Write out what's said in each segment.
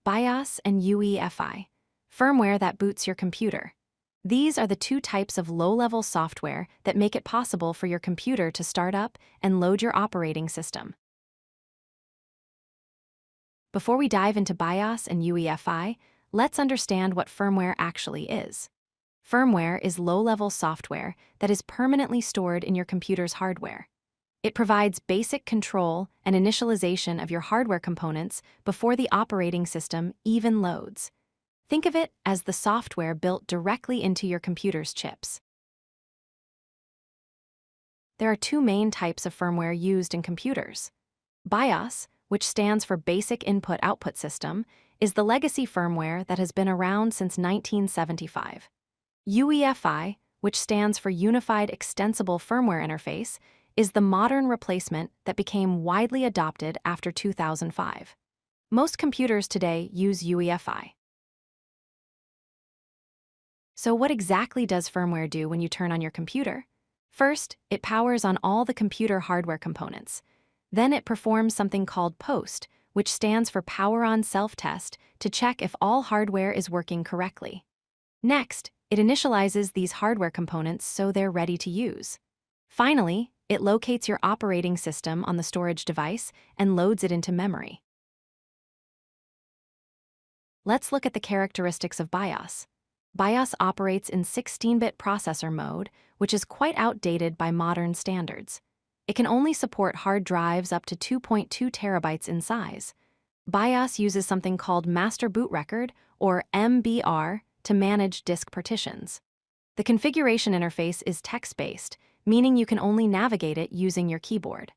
BIOS and UEFI, firmware that boots your computer. These are the two types of low-level software that make it possible for your computer to start up and load your operating system. Before we dive into BIOS and UEFI, let's understand what firmware actually is. Firmware is low-level software that is permanently stored in your computer's hardware. It provides basic control and initialization of your hardware components before the operating system even loads. Think of it as the software built directly into your computer's chips. There are two main types of firmware used in computers. BIOS, which stands for Basic Input-Output System, is the legacy firmware that has been around since 1975. UEFI, which stands for Unified Extensible Firmware Interface, is the modern replacement that became widely adopted after 2005. Most computers today use UEFI. So what exactly does firmware do when you turn on your computer? First, it powers on all the computer hardware components. Then it performs something called POST, which stands for Power On Self-Test, to check if all hardware is working correctly. Next, it initializes these hardware components so they're ready to use. Finally, it locates your operating system on the storage device and loads it into memory. Let's look at the characteristics of BIOS. BIOS operates in 16-bit processor mode, which is quite outdated by modern standards. It can only support hard drives up to 2.2 terabytes in size. BIOS uses something called Master Boot Record, or MBR, to manage disk partitions. The configuration interface is text-based, meaning you can only navigate it using your keyboard.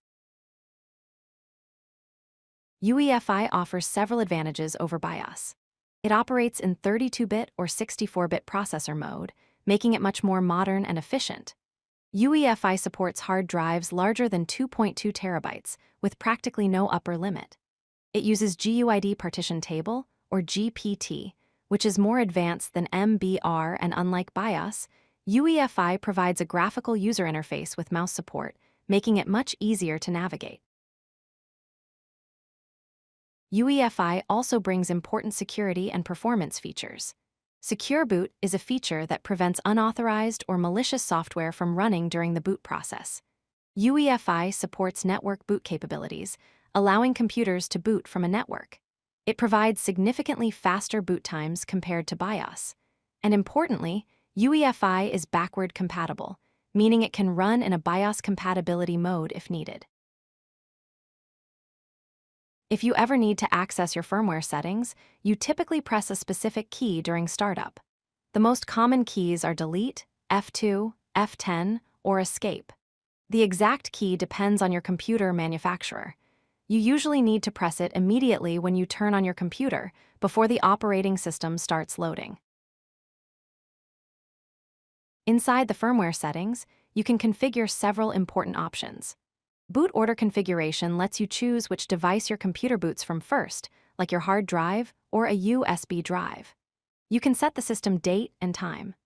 UEFI offers several advantages over BIOS. It operates in 32-bit or 64-bit processor mode, making it much more modern and efficient. UEFI supports hard drives larger than 2.2 terabytes, with practically no upper limit. It uses GUID partition table, or GPT, which is more advanced than MBR, and unlike BIOS, UEFI provides a graphical user interface with mouse support, making it much easier to navigate. UEFI also brings important security and performance features. Secure Boot is a feature that prevents unauthorized or malicious software from running during the boot process. UEFI supports network boot capabilities, allowing computers to boot from a network. It provides significantly faster boot times compared to BIOS. And importantly, UEFI is backward compatible, meaning it can run in a BIOS compatibility mode if needed. If you ever need to access your firmware settings, you typically press a specific key during startup. The most common keys are Delete, F2, F10, or Escape. The exact key depends on your computer manufacturer. You usually need to press it immediately when you turn on your computer, before the operating system starts loading. Inside the firmware settings, you can configure several important options. Boot order configuration lets you choose which device your computer boots from first, like your hard drive or a USB drive. You can set the system date and time.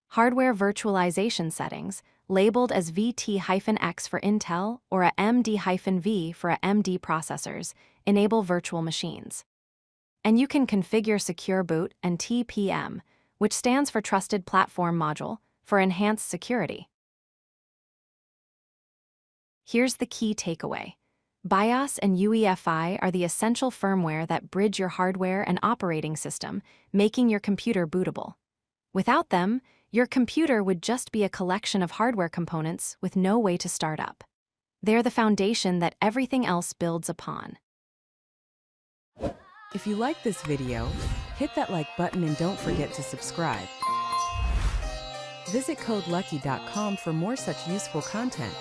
Hardware virtualization settings, labeled as VT-X for Intel or a MD-V for AMD processors, enable virtual machines. And you can configure Secure Boot and TPM, which stands for Trusted Platform Module, for enhanced security. Here's the key takeaway. BIOS and UEFI are the essential firmware that bridge your hardware and operating system, making your computer bootable. Without them, your computer would just be a collection of hardware components with no way to start up. They're the foundation that everything else builds upon. If you like this video, hit that like button and don't forget to subscribe. Visit codelucky.com for more such useful content.